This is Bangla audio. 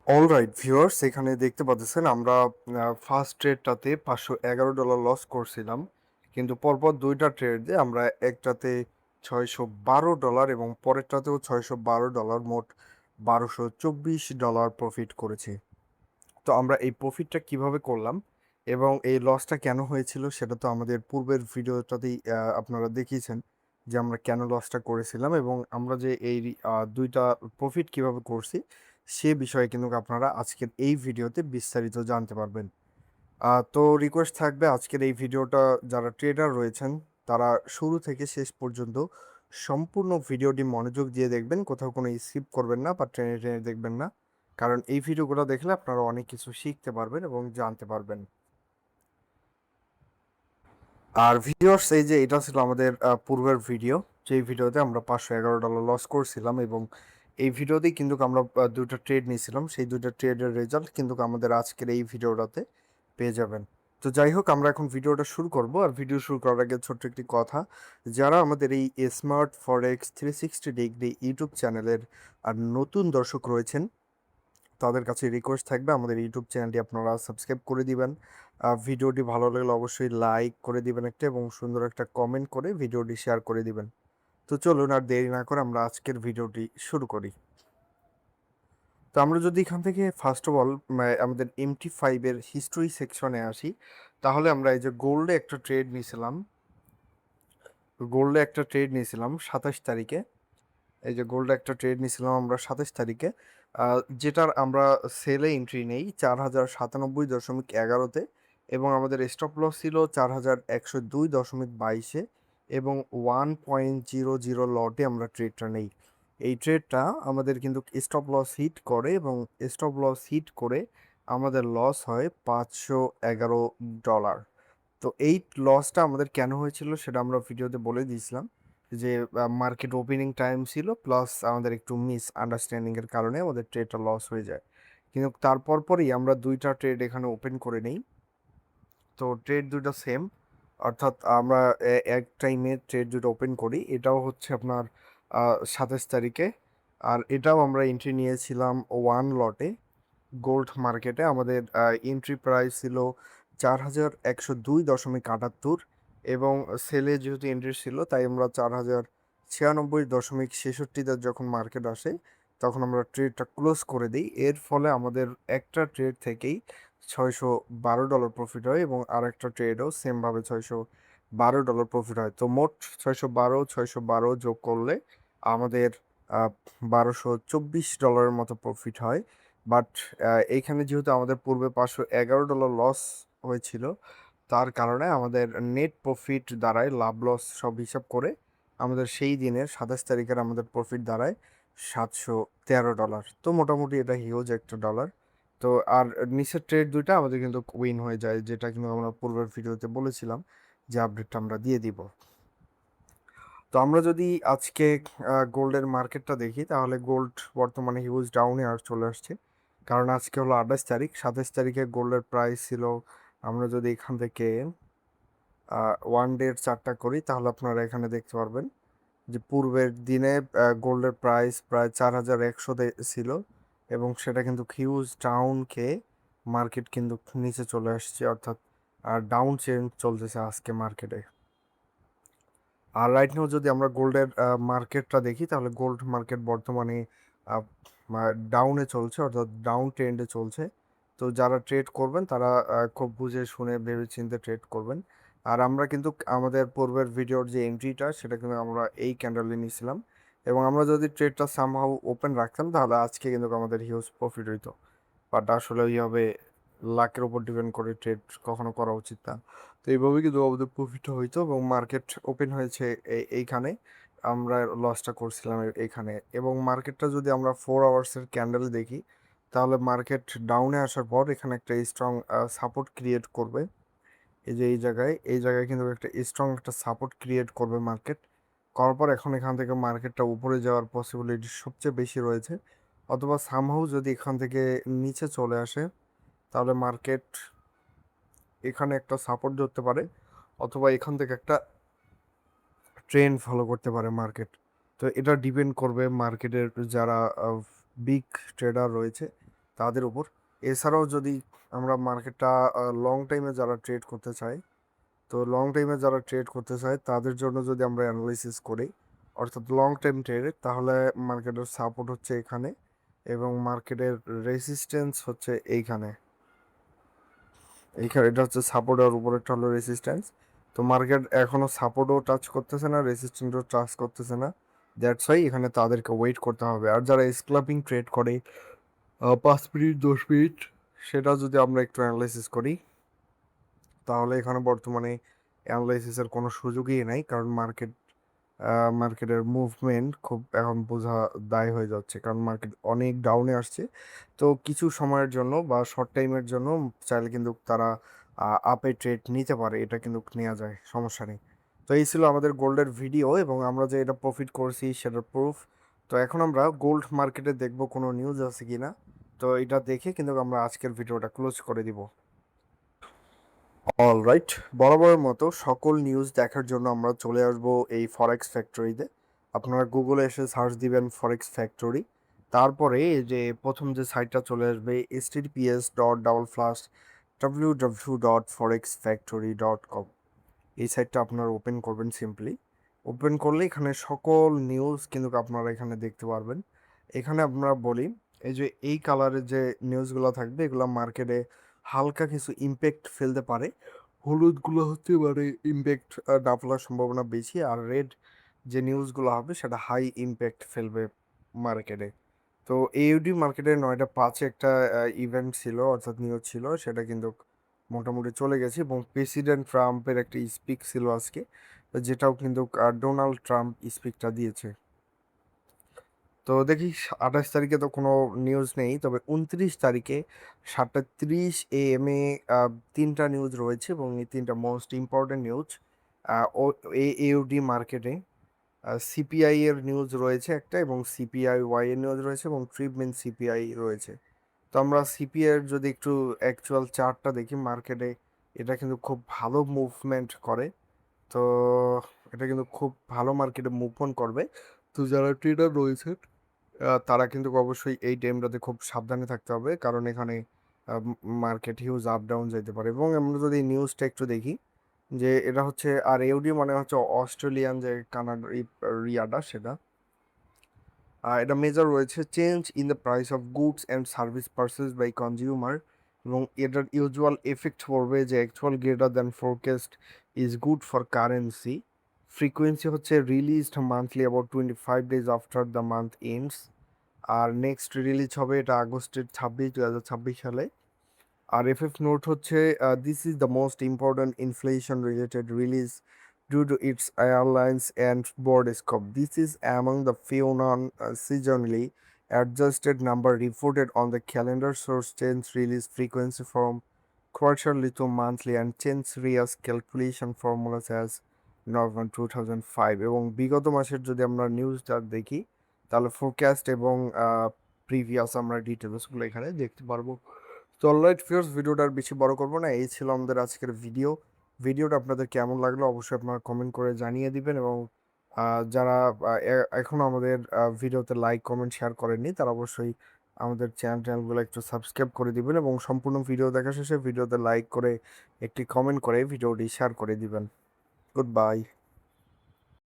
অলরাইট ভিউয়ার্স, এখানে দেখতে পাচ্ছেন আমরা ফার্স্ট ট্রেডটাতে $511 লস করছিলাম, কিন্তু পরপর দুইটা ট্রেডে আমরা একটাতে $612 এবং পরেরটাতেও $612, মোট $1224 প্রফিট করেছি। তো আমরা এই প্রফিটটা কিভাবে করলাম এবং এই লসটা কেন হয়েছিল সেটা তো আমাদের পূর্বের ভিডিওটাতেই আপনারা দেখিয়েছেন যে আমরা কেন লসটা করেছিলাম এবং আমরা যে এই দুইটা প্রফিট কিভাবে করছি সে বিষয়ে কিন্তু আপনারা আজকের এই ভিডিওতে বিস্তারিত জানতে পারবেন। তো রিকোয়েস্ট থাকবে আজকের এই ভিডিওটা যারা ট্রেডার রয়েছেন তারা শুরু থেকে শেষ পর্যন্ত সম্পূর্ণ ভিডিওটি মনোযোগ দিয়ে দেখবেন, কোথাও কোনো স্কিপ করবেন না বা টেনে টেনে দেখবেন না, কারণ এই ভিডিওগুলো দেখলে আপনারা অনেক কিছু শিখতে পারবেন এবং জানতে পারবেন। আর ভিডিওস, এই যে এটা ছিল আমাদের পূর্বের ভিডিও, যেই ভিডিওতে আমরা $511 লস করছিলাম এবং এই ভিডিওতেই কিন্তু আমরা দুটো ট্রেড নিয়েছিলাম, সেই দুটো ট্রেডের রেজাল্ট কিন্তু আমাদের আজকের এই ভিডিওটাতে পেয়ে যাবেন। তো যাই হোক, আমরা এখন ভিডিওটা শুরু করব। আর ভিডিও শুরু করার আগে ছোট্ট একটি কথা, যারা আমাদের এই স্মার্ট ফরেক্স 360 ডিগ্রি ইউটিউব চ্যানেলের আর নতুন দর্শক রয়েছেন তাদের কাছে রিকোয়েস্ট থাকবে আমাদের ইউটিউব চ্যানেলটি আপনারা সাবস্ক্রাইব করে দিবেন। ভিডিওটি ভালো লাগলে অবশ্যই লাইক করে দিবেন একটা, এবং সুন্দর একটা কমেন্ট করে ভিডিওটি শেয়ার করে দিবেন। তো চলুন আর দেরি না করে আমরা আজকের ভিডিওটি শুরু করি। তো আমরা যদি এখান থেকে ফার্স্ট অফ অল আমাদের MT5 এর হিস্ট্রি সেকশনে আসি, তাহলে আমরা এই যে গোল্ডে একটা ট্রেড নিয়েছিলাম 27 তারিখে। এই যে গোল্ডে একটা ট্রেড নিয়েছিলাম আমরা 27 তারিখে, যেটার আমরা সেলে এন্ট্রি নেই 4097.11-তে, এবং আমাদের স্টপ লস ছিল 4102.22-এ, এবং 1.00 লটে আমরা ট্রেডটা নেই। এই ট্রেডটা আমাদের কিন্তু স্টপ লস হিট করে, এবং স্টপ লস হিট করে আমাদের লস হয় $511। তো এই লসটা আমাদের কেন হয়েছিল সেটা আমরা ভিডিওতে বলে দিয়েছিলাম, যে মার্কেট ওপেনিং টাইম ছিল প্লাস আমাদের একটু মিস আন্ডারস্ট্যান্ডিং এর কারণে আমাদের ট্রেডটা লস হয়ে যায়। কিন্তু তারপর পরই আমরা দুইটা ট্রেড এখানে ওপেন করে নেই। তো ট্রেড দুটো সেম, অর্থাৎ আমরা এক টাইমে ট্রেড দুটো ওপেন করি। এটাও হচ্ছে আপনার 27 তারিখে, আর এটাও আমরা এন্ট্রি নিয়েছিলাম ওয়ান লটে। গোল্ড মার্কেটে আমাদের এন্ট্রি প্রাইস ছিল 4102.78, এবং সেলে যেহেতু এন্ট্রি ছিল তাই আমরা 4096.63-তে যখন মার্কেট আসে তখন আমরা ট্রেডটা ক্লোজ করে দিই। এর ফলে আমাদের একটা ট্রেড থেকেই $612 প্রফিট হয়, এবং আরেকটা ট্রেডও সেমভাবে $612 প্রফিট হয়। তো মোট 612 যোগ করলে আমাদের $1224 মতো প্রফিট হয়। বাট এইখানে যেহেতু আমাদের পূর্বে $511 লস হয়েছিল, তার কারণে আমাদের নেট প্রফিট দাঁড়ায়, লাভ লস সব হিসাব করে আমাদের সেই দিনের 27 তারিখের আমাদের প্রফিট দাঁড়ায় $713। তো মোটামুটি এটা হিউজ একটা ডলার। তো আর নিচের ট্রেড দুইটা আমাদের কিন্তু উইন হয়ে যায়, যেটা কিন্তু আমরা পূর্বের ভিডিওতে বলেছিলাম যে আপডেটটা আমরা দিয়ে দিব। তো আমরা যদি আজকে গোল্ডের মার্কেটটা দেখি, তাহলে গোল্ড বর্তমানে হিউজ ডাউনে আর চলে আসছে, কারণ আজকে হলো 28 তারিখ। 27 তারিখে গোল্ডের প্রাইস ছিল, আমরা যদি এখান থেকে ওয়ান ডের চার্টটা করি তাহলে আপনারা এখানে দেখতে পারবেন যে পূর্বের দিনে গোল্ডের প্রাইস প্রায় 4100-তে ছিল, এবং সেটা কিন্তু হিউজ ডাউন খেয়ে মার্কেট কিন্তু নিচে চলে আসছে, অর্থাৎ ডাউন চেঞ্জ চলতেছে আজকে মার্কেটে। আর রাইট নাও যদি আমরা গোল্ডের মার্কেটটা দেখি, তাহলে গোল্ড মার্কেট বর্তমানে ডাউনে চলছে, অর্থাৎ ডাউন ট্রেন্ডে চলছে। তো যারা ট্রেড করবেন তারা খুব বুঝে শুনে ভেবে চিন্তে ট্রেড করবেন। আর আমরা কিন্তু আমাদের পূর্বের ভিডিওর যে এন্ট্রিটা সেটা কিন্তু আমরা এই ক্যান্ডেলে নিয়েছিলাম, এবং আমরা যদি ট্রেডটা সামহাউ ওপেন রাখতাম তাহলে আজকে কিন্তু আমাদের হিউজ প্রফিট হইতো। বাট আসলে ওইভাবে লাকের উপর ডিপেন্ড করে ট্রেড কখনো করা উচিত না। তো এইভাবেই কিন্তু আমাদের প্রফিট হইতো, এবং মার্কেট ওপেন হয়েছে এইখানে, আমরা লসটা করছিলাম এইখানে। এবং মার্কেটটা যদি আমরা 4 আওয়ার্সের ক্যান্ডেল দেখি, তাহলে মার্কেট ডাউনে আসার পর এখানে একটা স্ট্রং সাপোর্ট ক্রিয়েট করবে। এই যে এই জায়গায় কিন্তু একটা স্ট্রং একটা সাপোর্ট ক্রিয়েট করবে মার্কেট, করার পর এখন এখান থেকে মার্কেটটা উপরে যাওয়ার পসিবিলিটি সবচেয়ে বেশি রয়েছে। অথবা সামহাউ যদি এখান থেকে নিচে চলে আসে, তাহলে মার্কেট এখানে একটা সাপোর্ট ধরতে পারে, অথবা এখান থেকে একটা ট্রেন্ড ফলো করতে পারে মার্কেট। তো এটা ডিপেন্ড করবে মার্কেটের যারা বিগ ট্রেডার রয়েছে তাদের উপর। এছাড়াও যদি আমরা মার্কেটটা লং টাইমে যারা ট্রেড করতে চাই, তো লং টাইমে যারা ট্রেড করতে চায় তাদের জন্য যদি আমরা অ্যানালাইসিস করি, অর্থাৎ লং টাইম ট্রেড, তাহলে মার্কেটের সাপোর্ট হচ্ছে এখানে এবং মার্কেটের রেসিস্ট্যান্স হচ্ছে এইখানে। এইখানে এটা হচ্ছে সাপোর্ট আর উপরেরটা হলো রেসিস্ট্যান্স। তো মার্কেট এখনো সাপোর্টও টাচ করতেছে না, রেসিস্ট্যান্সও টাচ করতেছে না। দ্যাটস ওয়াই এখানে তাদেরকে ওয়েট করতে হবে। আর যারা স্ক্ল্যাপিং ট্রেড করে 5 মিনিট 10 মিনিট, সেটা যদি আমরা একটু অ্যানালাইসিস করি, তাহলে এখানে বর্তমানে অ্যানালাইসিসের কোনো সুযোগই নাই, কারণ মার্কেটের মুভমেন্ট খুব এখন বোঝা দায় হয়ে যাচ্ছে, কারণ মার্কেট অনেক ডাউনে আসছে। তো কিছু সময়ের জন্য বা শর্ট টাইমের জন্য চাইলে কিন্তু তারা আপে ট্রেড নিতে পারে, এটা কিন্তু নেওয়া যায়, সমস্যা নেই। তো এই ছিল আমাদের গোল্ডের ভিডিও এবং আমরা যে এটা প্রফিট করছি সেটার প্রুফ। তো এখন আমরা গোল্ড মার্কেটে দেখব কোনো নিউজ আছে কিনা। তো এটা দেখে কিন্তু আমরা আজকের ভিডিওটা ক্লোজ করে দিব। অলরাইট, বরাবরের মতো সকল নিউজ দেখার জন্য আমরা চলে আসব এই ফরেক্স ফ্যাক্টরিতে। আপনারা গুগলে এসে সার্চ দিবেন ফরেক্স ফ্যাক্টরি, তারপরে এই যে প্রথম যে সাইটটা চলে আসবে https://www.forexfactory.com, এই সাইটটা আপনারা ওপেন করবেন। সিম্পলি ওপেন করলে এখানে সকল নিউজ কিন্তু আপনারা এখানে দেখতে পারবেন। এখানে আপনারা বলি, এই যে এই কালারের যে নিউজগুলো থাকবে এগুলো মার্কেটে হালকা কিছু ইম্প্যাক্ট ফেলতে পারে। হলুদগুলো হতে পারে ইম্প্যাক্ট না ফেলার সম্ভাবনা বেশি, আর রেড যে নিউজগুলো হবে সেটা হাই ইম্প্যাক্ট ফেলবে মার্কেটে। তো এইউডি মার্কেটে 9টা 5 একটা ইভেন্ট ছিল, অর্থাৎ নিউজ ছিল, সেটা কিন্তু মোটামুটি চলে গেছে এবং প্রেসিডেন্ট ট্রাম্পের একটা স্পিক ছিল আজকে, যেটাও কিন্তু ডোনাল্ড ট্রাম্প স্পিকটা দিয়েছে। তো দেখি 28 তারিখে তো কোনো নিউজ নেই, তবে 29 তারিখে 7:30 AM এ 3টা নিউজ রয়েছে এবং এই 3টা মোস্ট ইম্পর্টেন্ট নিউজ। ও এউডি মার্কেটে সিপিআই এর নিউজ রয়েছে একটা, এবং সিপিআই ওয়াই এর নিউজ রয়েছে, এবং ট্রিপমেন্ট সিপিআই রয়েছে। তো আমরা সিপিআই এর যদি একটু অ্যাকচুয়াল চার্টটা দেখি মার্কেটে, এটা কিন্তু খুব ভালো মুভমেন্ট করে। তো এটা কিন্তু খুব ভালো মার্কেটে মুভমেন্ট করবে। তো যারা ট্রেডার রয়েছে তারা কিন্তু অবশ্যই এই টাইমটাতে খুব সাবধানে থাকতে হবে, কারণ এখানে মার্কেট হিউজ আপ ডাউন যেতে পারে। এবং আমরা যদি নিউজটা একটু দেখি, যে এটা হচ্ছে আর ইউডি মানে হচ্ছে অস্ট্রেলিয়ান যে কানাডা রিয়াটা, সেটা এটা মেজার রয়েছে change in the price of goods and service purchase by consumer, এবং এটার ইউজুয়াল এফেক্ট পড়বে যে actual greater than forecast is good for currency. Frequency হচ্ছে released monthly about 25 days after the month ends. আর নেক্সট রিলিজ হবে এটা আগস্টের 2026 সালে। আর এফএফ নোট হচ্ছে this is the most important inflation related release due to its airlines and board scope. This is among the few non-seasonally adjusted number reported on the calendar, source change release frequency from quarterly to monthly and change RIA's calculation formulas as November 2005। এবং বিগত মাসের যদি আমরা নিউজটা দেখি, তাহলে ফোরকাস্ট এবং প্রিভিয়াস আমরা ডিটেলসগুলো এখানে দেখতে পারবো। তো অলরাইট ফিয়ার্স, ভিডিওটা আর বেশি বড় করবো না, এই ছিল আমাদের আজকের ভিডিওটা আপনাদের কেমন লাগলো অবশ্যই আপনারা কমেন্ট করে জানিয়ে দিবেন। এবং যারা এখনো আমাদের ভিডিওতে লাইক কমেন্ট শেয়ার করেননি, তারা অবশ্যই আমাদের চ্যানেলগুলো একটু সাবস্ক্রাইব করে দিবেন এবং সম্পূর্ণ ভিডিও দেখা শেষে ভিডিওতে লাইক করে একটি কমেন্ট করে ভিডিওটি শেয়ার করে দিবেন। Good bye.